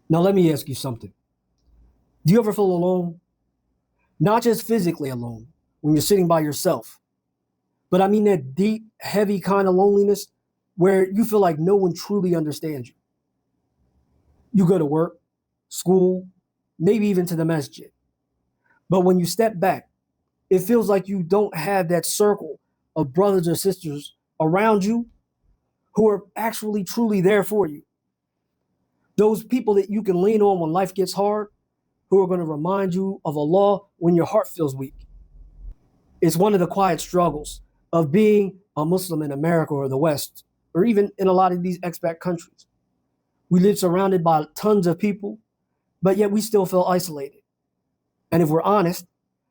Now, let me ask you something. Do you ever feel alone? Not just physically alone when you're sitting by yourself, but I mean that deep, heavy kind of loneliness where you feel like no one truly understands you. You go to work, school, maybe even to the masjid. But when you step back, it feels like you don't have that circle of brothers or sisters around you who are actually truly there for you. Those people that you can lean on when life gets hard, who are going to remind you of Allah when your heart feels weak. It's one of the quiet struggles of being a Muslim in America or the West, or even in a lot of these expat countries. We live surrounded by tons of people, but yet we still feel isolated. And if we're honest,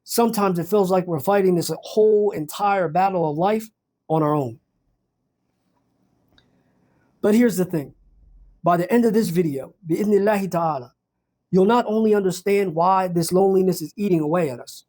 sometimes it feels like we're fighting this whole entire battle of life on our own. But here's the thing. By the end of this video, bi'idhnillahi ta'ala, you'll not only understand why this loneliness is eating away at us,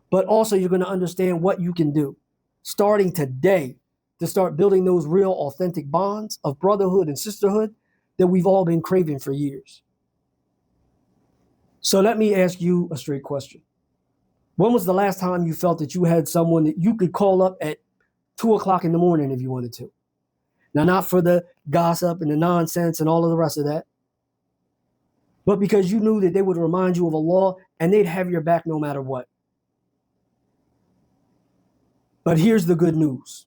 but also you're going to understand what you can do starting today to start building those real authentic bonds of brotherhood and sisterhood that we've all been craving for years. So let me ask you a straight question. When was the last time you felt that you had someone that you could call up at 2 o'clock in the morning if you wanted to? Now, not for the gossip and the nonsense and all of the rest of that, but because you knew that they would remind you of Allah and they'd have your back no matter what. But here's the good news.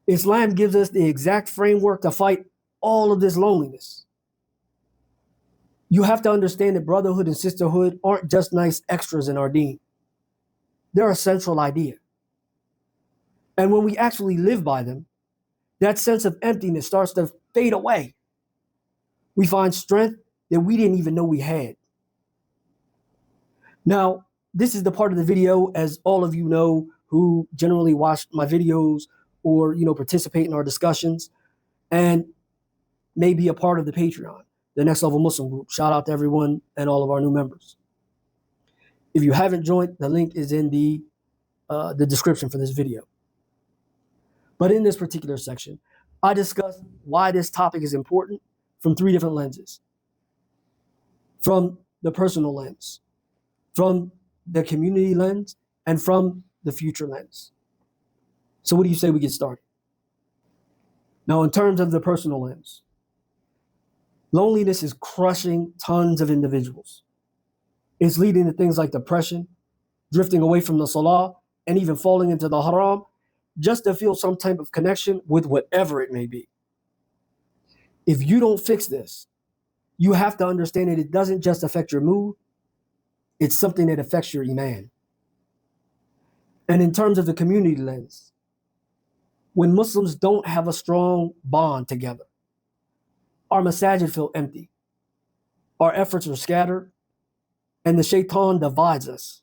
Islam gives us the exact framework to fight all of this loneliness. You have to understand that brotherhood and sisterhood aren't just nice extras in our deen. They're a central idea. And when we actually live by them, that sense of emptiness starts to fade away. We find strength that we didn't even know we had. Now, this is the part of the video, as all of you know, who generally watch my videos or participate in our discussions and may be a part of the Patreon, the Next Level Muslim group. Shout out to everyone and all of our new members. If you haven't joined, the link is in the description for this video. But in this particular section, I discuss why this topic is important from 3 different lenses. From the personal lens, from the community lens, and from the future lens. So what do you say we get started? Now, in terms of the personal lens, loneliness is crushing tons of individuals. It's leading to things like depression, drifting away from the salah, and even falling into the haram, just to feel some type of connection with whatever it may be. If you don't fix this, you have to understand that it doesn't just affect your mood, it's something that affects your iman. And in terms of the community lens, when Muslims don't have a strong bond together, our masajid feel empty, our efforts are scattered, and the shaitan divides us.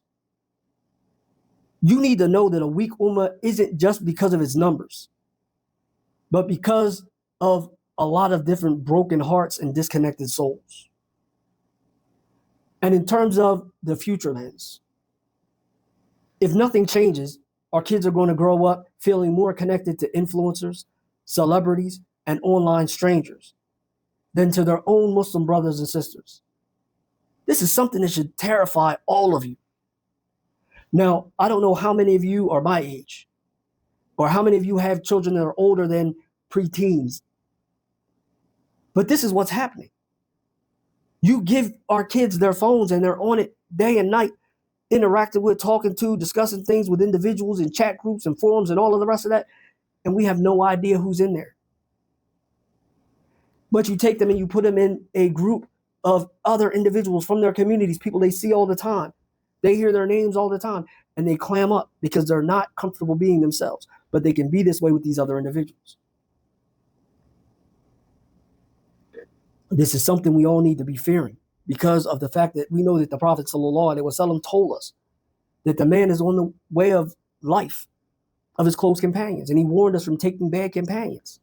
You need to know that a weak ummah isn't just because of its numbers, but because of a lot of different broken hearts and disconnected souls. And in terms of the future lens, if nothing changes, our kids are going to grow up feeling more connected to influencers, celebrities, and online strangers than to their own Muslim brothers and sisters. This is something that should terrify all of you. Now, I don't know how many of you are my age, or how many of you have children that are older than preteens, but this is what's happening. You give our kids their phones and they're on it day and night, interacting with, talking to, discussing things with individuals in chat groups and forums and all of the rest of that, and we have no idea who's in there. But you take them and you put them in a group of other individuals from their communities, people they see all the time. They hear their names all the time, and they clam up because they're not comfortable being themselves, but they can be this way with these other individuals. This is something we all need to be fearing because of the fact that we know that the Prophet ﷺ told us that the man is on the way of life of his close companions, and he warned us from taking bad companions.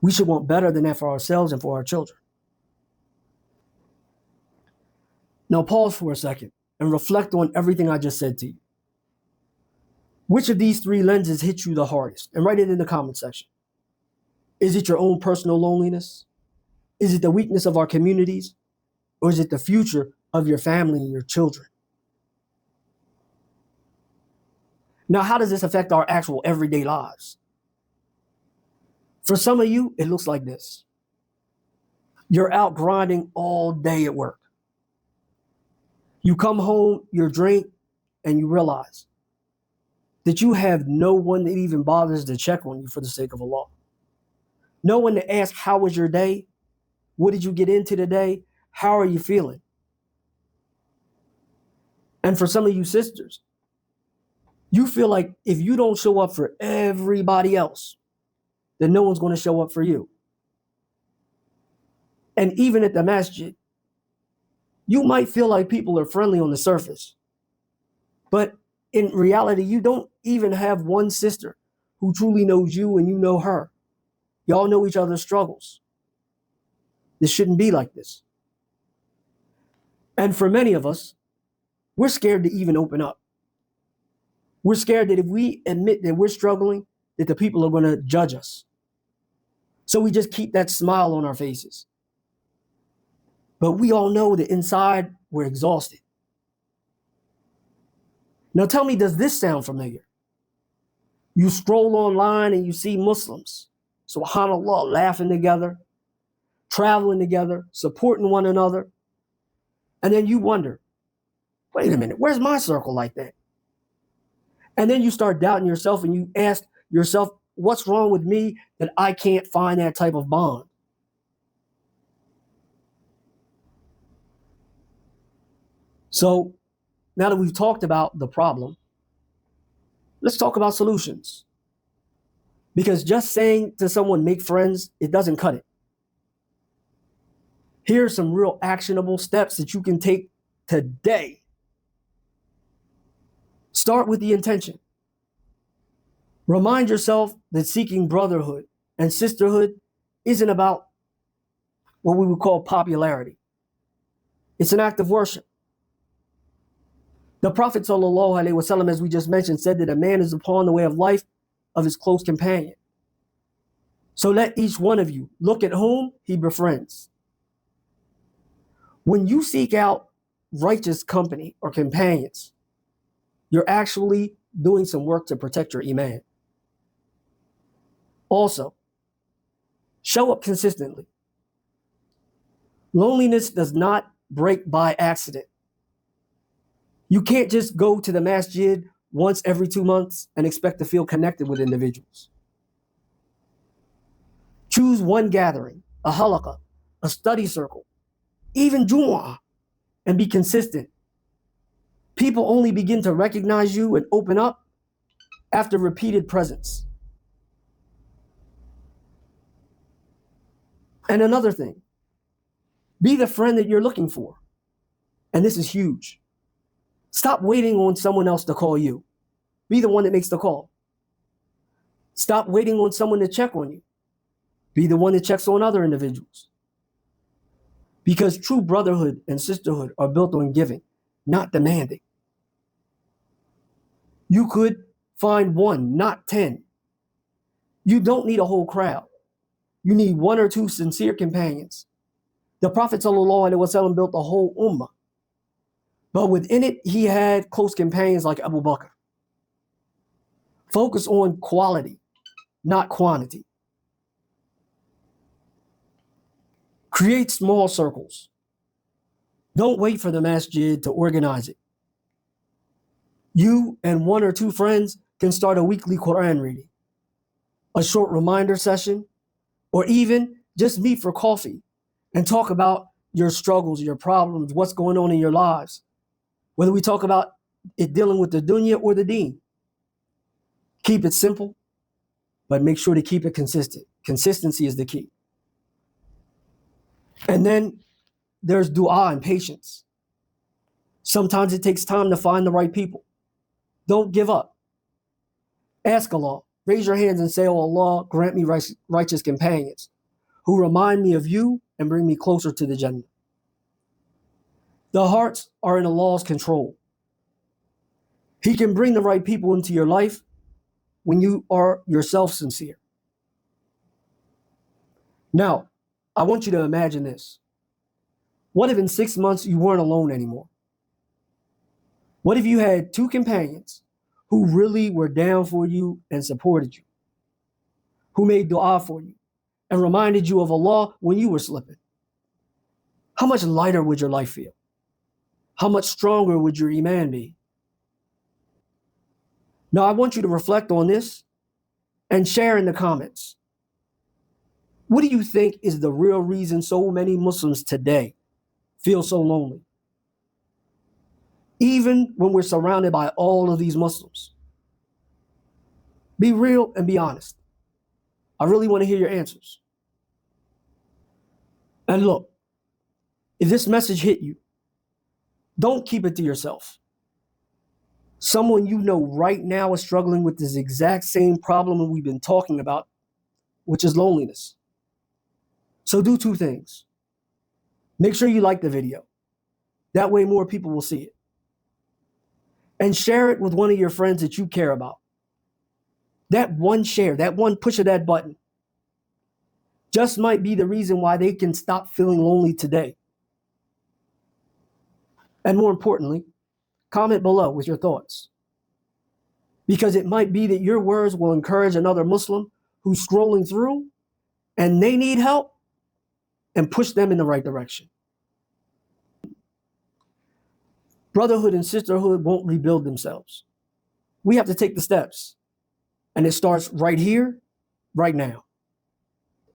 We should want better than that for ourselves and for our children. Now pause for a second and reflect on everything I just said to you. Which of these 3 lenses hit you the hardest? And write it in the comment section. Is it your own personal loneliness? Is it the weakness of our communities? Or is it the future of your family and your children? Now, how does this affect our actual everyday lives? For some of you, it looks like this. You're out grinding all day at work. You come home, you drink, and you realize that you have no one that even bothers to check on you for the sake of Allah. No one to ask, how was your day? What did you get into today? How are you feeling? And for some of you sisters, you feel like if you don't show up for everybody else, then no one's going to show up for you. And even at the masjid, you might feel like people are friendly on the surface, but in reality, you don't even have one sister who truly knows you and you know her. Y'all know each other's struggles. This shouldn't be like this. And for many of us, we're scared to even open up. We're scared that if we admit that we're struggling, that the people are going to judge us. So we just keep that smile on our faces. But we all know that inside we're exhausted. Now tell me, does this sound familiar? You scroll online and you see Muslims, subhanAllah, laughing together, traveling together, supporting one another. And then you wonder, wait a minute, where's my circle like that? And then you start doubting yourself and you ask yourself, what's wrong with me that I can't find that type of bond? So now that we've talked about the problem, let's talk about solutions. Because just saying to someone, make friends, it doesn't cut it. Here are some real actionable steps that you can take today. Start with the intention. Remind yourself that seeking brotherhood and sisterhood isn't about what we would call popularity. It's an act of worship. The Prophet ﷺ, as we just mentioned, said that a man is upon the way of life of his close companion. So let each one of you look at whom he befriends. When you seek out righteous company or companions, you're actually doing some work to protect your iman. Also, show up consistently. Loneliness does not break by accident. You can't just go to the masjid once every 2 months and expect to feel connected with individuals. Choose one gathering, a halaqah, a study circle, even Jumu'ah, and be consistent. People only begin to recognize you and open up after repeated presence. And another thing, be the friend that you're looking for. And this is huge. Stop waiting on someone else to call you. Be the one that makes the call. Stop waiting on someone to check on you. Be the one that checks on other individuals. Because true brotherhood and sisterhood are built on giving, not demanding. You could find one, not 10. You don't need a whole crowd. You need 1 or 2 sincere companions. The Prophet ﷺ built a whole ummah. But within it, he had close companions like Abu Bakr. Focus on quality, not quantity. Create small circles. Don't wait for the masjid to organize it. You and 1 or 2 friends can start a weekly Quran reading, a short reminder session, or even just meet for coffee and talk about your struggles, your problems, what's going on in your lives. Whether we talk about it dealing with the dunya or the deen. Keep it simple, but make sure to keep it consistent. Consistency is the key. And then there's dua and patience. Sometimes it takes time to find the right people. Don't give up. Ask Allah. Raise your hands and say, oh Allah, grant me righteous companions who remind me of you and bring me closer to the Jannah. The hearts are in Allah's control. He can bring the right people into your life when you are yourself sincere. Now, I want you to imagine this. What if in 6 months you weren't alone anymore? What if you had two companions who really were down for you and supported you, who made dua for you and reminded you of Allah when you were slipping? How much lighter would your life feel? How much stronger would your iman be? Now, I want you to reflect on this and share in the comments. What do you think is the real reason so many Muslims today feel so lonely? Even when we're surrounded by all of these Muslims. Be real and be honest. I really want to hear your answers. And look, if this message hit you, don't keep it to yourself. Someone you know right now is struggling with this exact same problem we've been talking about, which is loneliness. So do two things. Make sure you like the video. That way more people will see it. And share it with one of your friends that you care about. That one share, that one push of that button just might be the reason why they can stop feeling lonely today. And more importantly, comment below with your thoughts. Because it might be that your words will encourage another Muslim who's scrolling through and they need help and push them in the right direction. Brotherhood and sisterhood won't rebuild themselves. We have to take the steps. And it starts right here, right now.